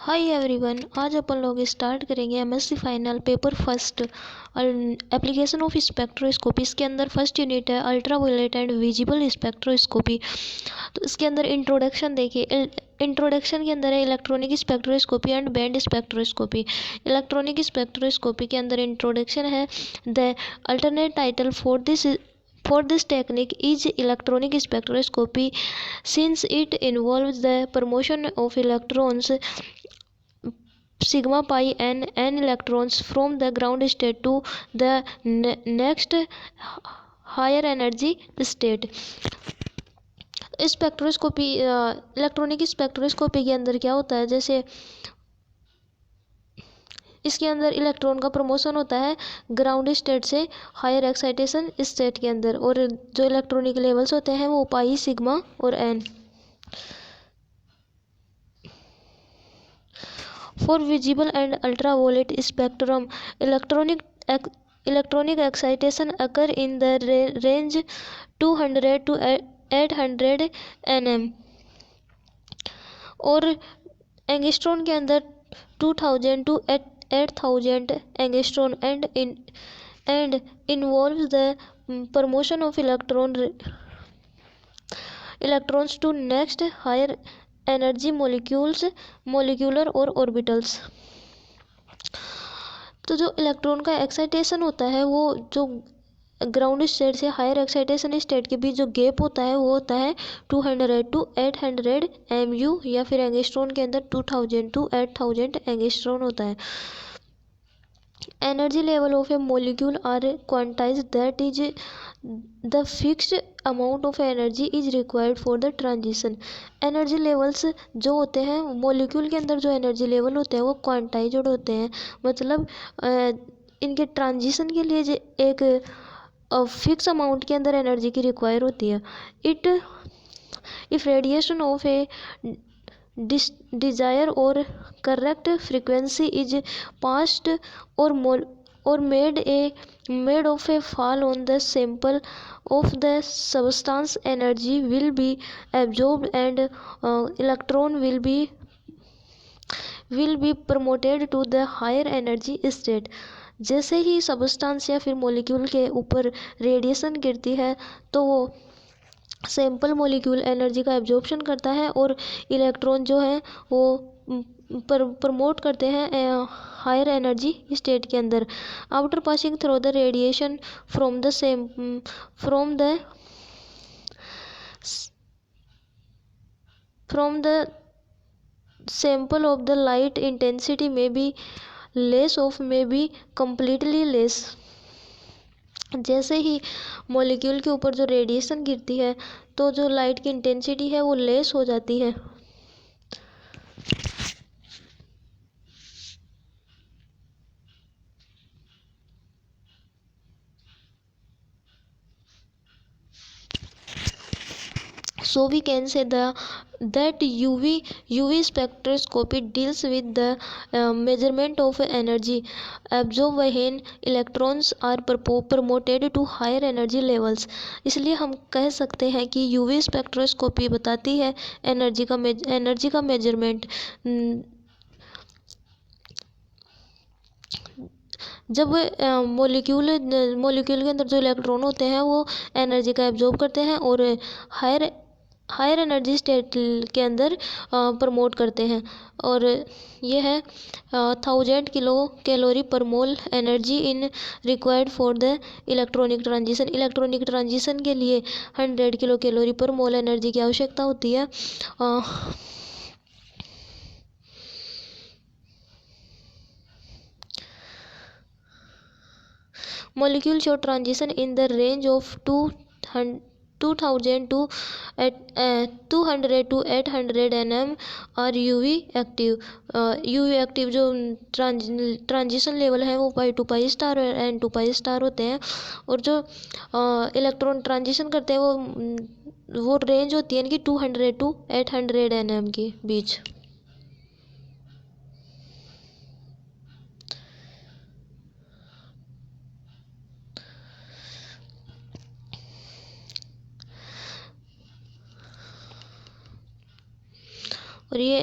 Hi everyone, आज अपन लोग start करेंगे MSc final paper first application of spectroscopy. इसके अंदर फर्स्ट यूनिट है ultraviolet and visible spectroscopy. तो इसके अंदर इंट्रोडक्शन देखिए। इंट्रोडक्शन के अंदर है electronic spectroscopy and band spectroscopy. Electronic spectroscopy के अंदर इंट्रोडक्शन है the alternate title for this technique is electronic spectroscopy, since it involves the promotion of electrons sigma pi n electrons from the ground state to the next higher energy state। Spectroscopy electronic spectroscopy के अंदर क्या होता है, जैसे इसके अंदर electron का promotion होता है ग्राउंड स्टेट से हायर एक्साइटेशन स्टेट के अंदर, और जो इलेक्ट्रॉनिक लेवल्स होते हैं वो पाई सिग्मा और n. For visible and ultraviolet spectrum electronic excitation occur in the range 200 to 800 nm, और एंगस्ट्रॉन के अंदर 2000 to 8000 angstrom and involves the promotion of electrons to next higher energy molecular और orbitals। तो जो electron का excitation होता है वो जो ग्राउंड स्टेट से हायर एक्साइटेशन स्टेट के बीच जो गैप होता है वो होता है 200 to 800 mu, या फिर एंगस्ट्रॉन के अंदर 2000 to 8000 एंगस्ट्रॉन होता है। Energy level of a molecule are quantized, that is the fixed amount of energy is required for the transition. Energy levels जो होते हैं मोलिक्यूल के अंदर, जो एनर्जी लेवल होते हैं वो क्वांटाइज्ड होते हैं, मतलब इनके ट्रांजिशन के लिए एक फिक्स अमाउंट के अंदर एनर्जी की रिक्वायर होती है। If radiation of a desired और correct frequency is passed or made of a fall on the sample of the substance, energy will be absorbed and electron will be promoted to the higher energy state। जैसे ही substance या फिर molecule के ऊपर radiation गिरती है तो वो sample molecule energy का एब्जॉर्प्शन करता है और इलेक्ट्रॉन जो है वो प्रमोट करते हैं हायर एनर्जी स्टेट के अंदर। After passing through the radiation from the sample of the light intensity may be less of may be completely less। जैसे ही मॉलिक्यूल के ऊपर जो रेडिएशन गिरती है तो जो लाइट की इंटेंसिटी है वो लेस हो जाती है। So we can say that UV spectroscopy deals with the measurement of energy absorbed when electrons are promoted to higher energy levels। इसलिए हम कह सकते हैं कि यूवी स्पेक्ट्रोस्कोपी बताती है एनर्जी का मेजरमेंट। जब मॉलिक्यूल के अंदर जो इलेक्ट्रॉन होते हैं वो एनर्जी का एब्जॉर्ब करते हैं और हायर एनर्जी स्टेट के अंदर प्रमोट करते हैं, और ये है 1000 kilo calorie per mole energy in required for the electronic transition. Electronic transition के लिए 100 kilo calorie per mole energy की आवश्यकता होती है। Molecule show transition in the range of 2000 to 200 to 800 nm और UV एक्टिव जो ट्रांजिशन लेवल है वो पाई टू पाई स्टार और एन टू पाई स्टार होते हैं, और जो इलेक्ट्रॉन ट्रांजिशन करते हैं वो रेंज होती है इनकी 200 टू 800 nm के बीच। और ये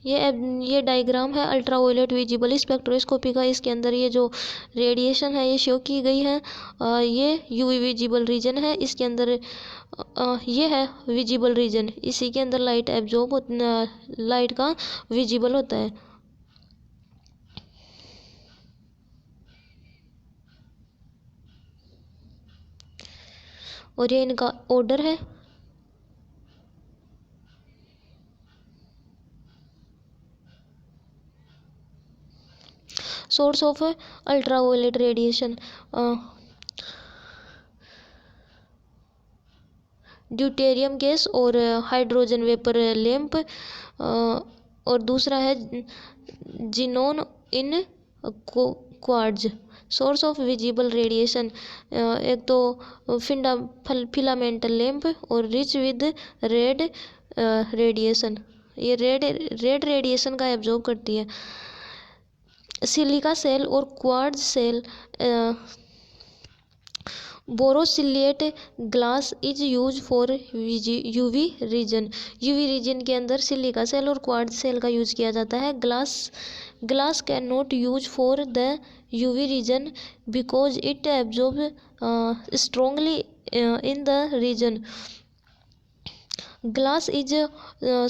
ये डायग्राम है अल्ट्रावायलेट विजिबल स्पेक्ट्रोस्कोपी का। इसके अंदर ये जो रेडिएशन है ये शो की गई है। ये यूवी विजिबल रीजन है। इसके अंदर ये है विजिबल रीजन, इसी के अंदर लाइट एब्जॉर्ब लाइट का विजिबल होता है। और ये इनका ऑर्डर है। Source of ultraviolet radiation, deuterium gas और हाइड्रोजन वेपर लैंप, और दूसरा है xenon in quartz. Source of visible radiation, एक तो फिलामेंटल लैंप और रिच विद रेड रेडिएशन, ये रेड रेडिएशन का एब्जॉर्ब करती है। सिलिका सेल और quartz cell, borosilicate glass is use for UV region. UV region के अंदर सिलिका सेल और क्वार्ट्ज सेल का यूज किया जाता है। Glass can not use for the UV region because it absorb strongly in the region. Glass is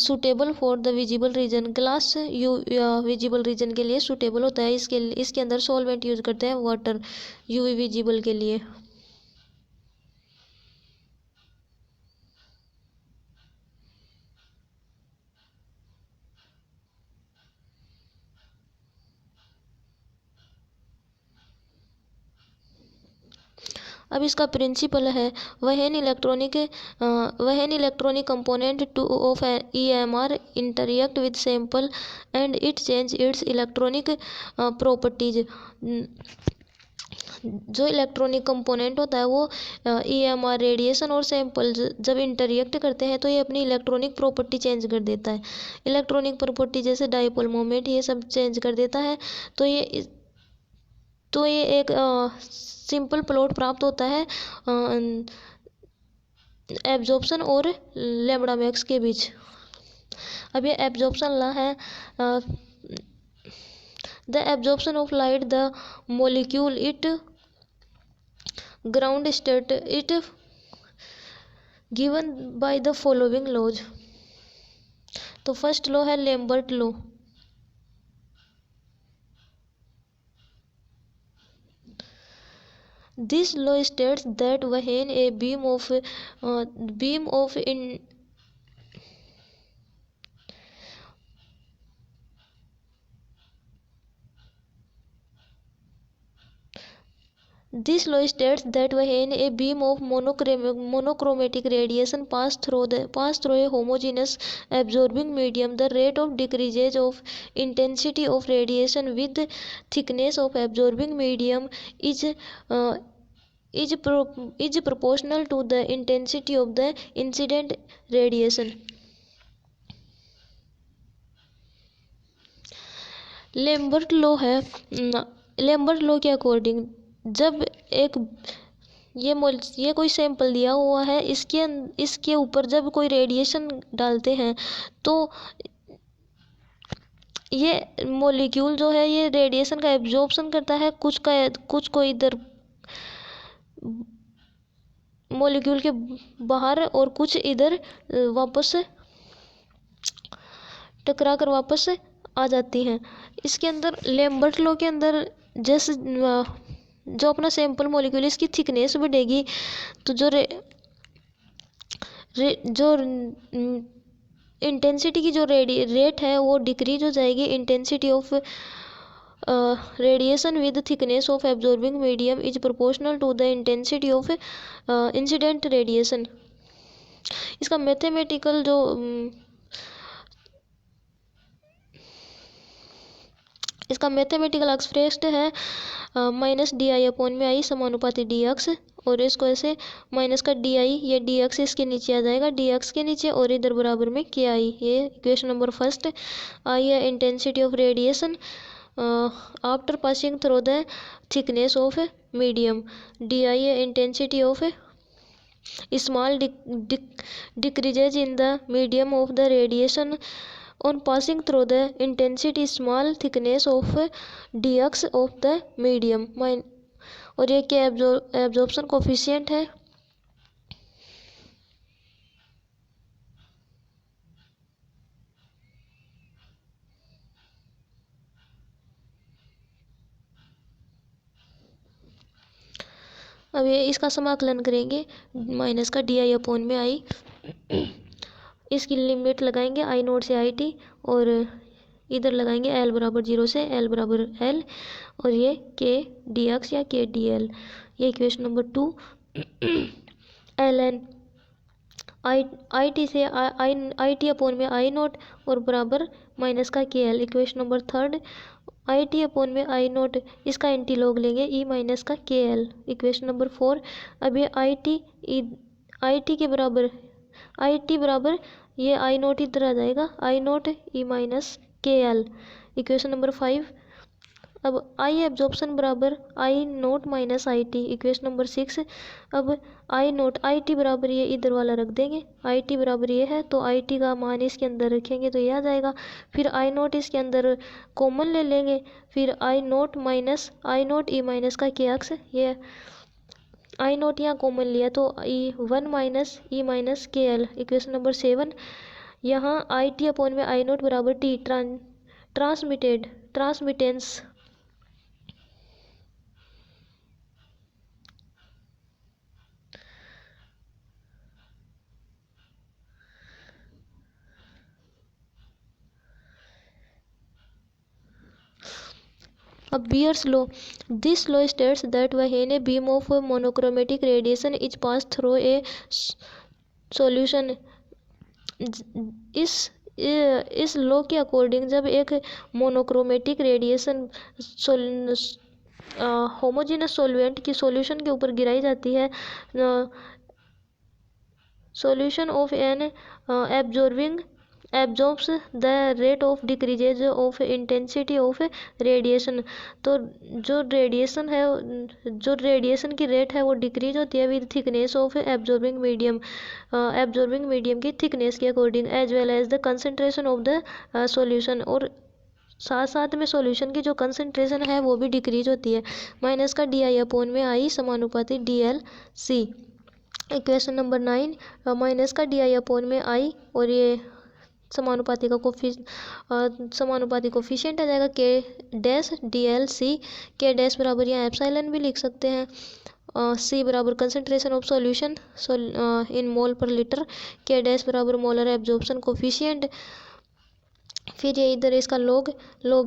suitable for the visible region. Glass visible region के लिए suitable होता है। इसके अंदर सॉल्वेंट यूज करते हैं वाटर यूवी विजिबल के लिए। अब इसका प्रिंसिपल है वह an electronic component two of EMR interact with sample and it change its electronic properties. जो इलेक्ट्रॉनिक कंपोनेंट होता है वो EMR रेडिएशन और सैंपल जब इंटरएक्ट करते हैं तो ये अपनी इलेक्ट्रॉनिक प्रॉपर्टी चेंज कर देता है। इलेक्ट्रॉनिक प्रॉपर्टी जैसे डाइपोल मोमेंट ये सब चेंज कर देता है। तो ये एक सिंपल प्लॉट प्राप्त होता है एब्जॉर्प्शन और लैम्ब्डा मैक्स के बीच। अब ये एब्जॉर्प्शन लॉ है, the absorption of light the molecule it ground state it given by the following laws. तो फर्स्ट लॉ है Lambert law. This law states that when a beam of monochromatic radiation pass through a homogeneous absorbing medium, the rate of decrease of intensity of radiation with thickness of absorbing medium is proportional to the intensity of the incident radiation. Lambert law है। Lambert law के according जब ये कोई sample दिया हुआ है, इसके ऊपर जब कोई रेडिएशन डालते हैं तो ये मॉलिक्यूल जो है ये रेडिएशन का एब्जॉर्प्शन करता है, कुछ को इधर मॉलिक्यूल के बाहर और कुछ इधर वापस टकरा कर वापस आ जाती हैं। इसके अंदर लैम्बर्ट लॉ के अंदर जैसे जो अपना सैंपल मॉलिक्यूल इसकी थिकनेस बढ़ेगी तो जो इंटेंसिटी की जो रेट है वो डिक्रीज हो जाएगी। Intensity of radiation with thickness of absorbing medium is proportional to the intensity of incident radiation. इसका मैथमेटिकल जो इसका मैथमेटिकल एक्सप्रेस्ड है -di/i समानुपाती dx, और इसको ऐसे माइनस का di, ये dx इसके नीचे आ जाएगा, dx के नीचे और इधर बराबर में ki। ये इक्वेशन नंबर फर्स्ट। आई है intensity of radiation after passing through the thickness of medium. di है intensity of small decreases in the medium of the radiation on passing through the intensity small thickness of dx of the medium और ये क्या absorption coefficient है। अब ये इसका समाकलन करेंगे माइनस का डी आई अपॉन में आई, इसकी लिमिट लगाएंगे आई नोट से आई टी और इधर लगाएंगे एल बराबर 0 से एल बराबर एल और ये के डी एक्स या के डी एल। ये equation number 2। L N I T से आई टी अपॉन में आई नोट और बराबर माइनस का के L. Equation number 3 I T upon में आई नोट, इसका एंटी लॉग लेंगे ई माइनस का के एल। Equation number 4। अब ये आई टी के बराबर आई टी बराबर ये आई नोट इधर आ जाएगा I naught E minus K L. Equation number 5। अब आई एब्जॉर्प्शन बराबर I naught minus I T. Equation number 6। अब आई नोट आई टी बराबर ये इधर वाला रख देंगे, आई टी बराबर ये है तो आई टी का मान इसके अंदर रखेंगे तो ये आ जाएगा। फिर आई नोट इसके अंदर कॉमन ले लेंगे, फिर आई नोट माइनस आई नोट ई माइनस का के एक्स, ये आई नोट यहाँ कॉमन लिया तो ई 1 माइनस ई minus K L. Equation number 7। यहाँ आई टी अपॉन में आई नोट बराबर टी ट्रांसमिटेंस अब Beer's law. This law states that when a beam of monochromatic radiation is passed through a solution, इस law के according जब एक monochromatic radiation homogeneous solvent की solution के ऊपर गिराई जाती है, solution of an absorbs the rate of decreases of intensity of radiation। तो जो रेडिएशन की रेट है वो डिक्रीज होती है with thickness of absorbing medium की थिकनेस के according as well as the concentration of the solution, और साथ साथ में सॉल्यूशन की जो कंसंट्रेशन है वो भी डिक्रीज होती है। माइनस का डी आई अपॉन में आई समानुपाती D L C. Equation number 9। Minus का डी आई अपॉन में आई और ये समानुपाती कोफिशिएंट आ जाएगा के डैश डी एल सी। के डैश बराबर यहाँ एप्सिलॉन भी लिख सकते हैं, सी बराबर कंसंट्रेशन ऑफ सॉल्यूशन इन मोल पर लीटर, के डैश बराबर मोलर एब्जॉर्प्शन कोफिशिएंट। फिर ये इधर इसका लॉग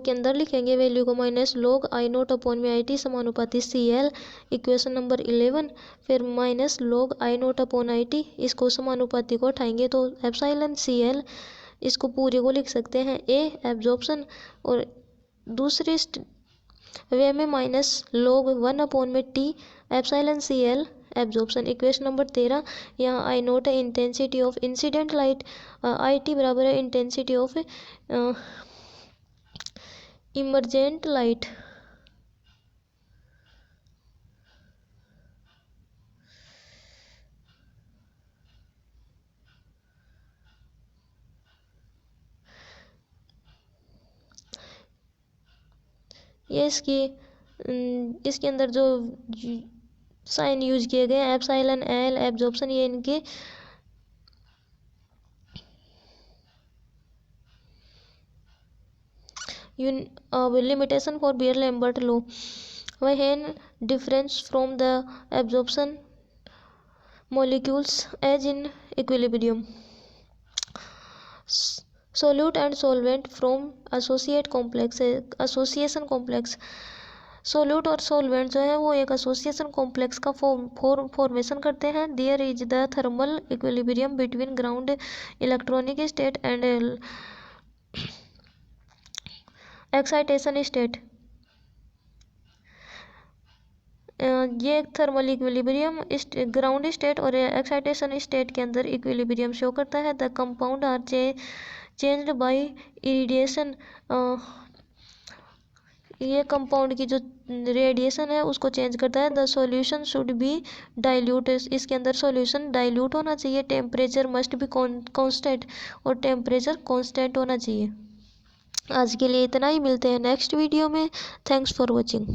के अंदर लिखेंगे वैल्यू को minus log I naught upon में आई टी समानुपाती सी एल। Equation number 11। फिर minus log I naught upon I T, इसको समानुपाती को उठाएंगे तो एप्सिलॉन सी एल, इसको पूरे को लिख सकते हैं ए एब्जॉर्प्शन, और दूसरे वे में माइनस लॉग 1 अपॉन में T epsilon C L absorption. Equation number 13। यहाँ आई नोट है intensity of incident light, I T बराबर है इंटेंसिटी ऑफ इमर्जेंट लाइट। ये इसके अंदर जो साइन यूज किए गए एप्सिलॉन एल एब्जॉर्प्शन, ये इनके limitation for beer-Lambert law. when difference from the absorption molecules as in equilibrium, solute and solvent from association complex। Solute और सोलवेंट जो है वो एक एसोसिएशन कॉम्प्लेक्स का फॉर्मेशन करते हैं। There is the thermal equilibrium between ground electronic state and excitation state. ये thermal equilibrium ground state और एक्साइटेशन स्टेट के अंदर इक्विलिब्रियम शो करता है। The compound are changed by irradiation. ये कंपाउंड की जो रेडिएशन है उसको चेंज करता है। The solution should be dilute, इसके अंदर सॉल्यूशन डाइल्यूट होना चाहिए। टेम्परेचर मस्ट बी कांस्टेंट, और टेम्परेचर कांस्टेंट होना चाहिए। आज के लिए इतना ही, मिलते हैं नेक्स्ट वीडियो में। Thanks for watching.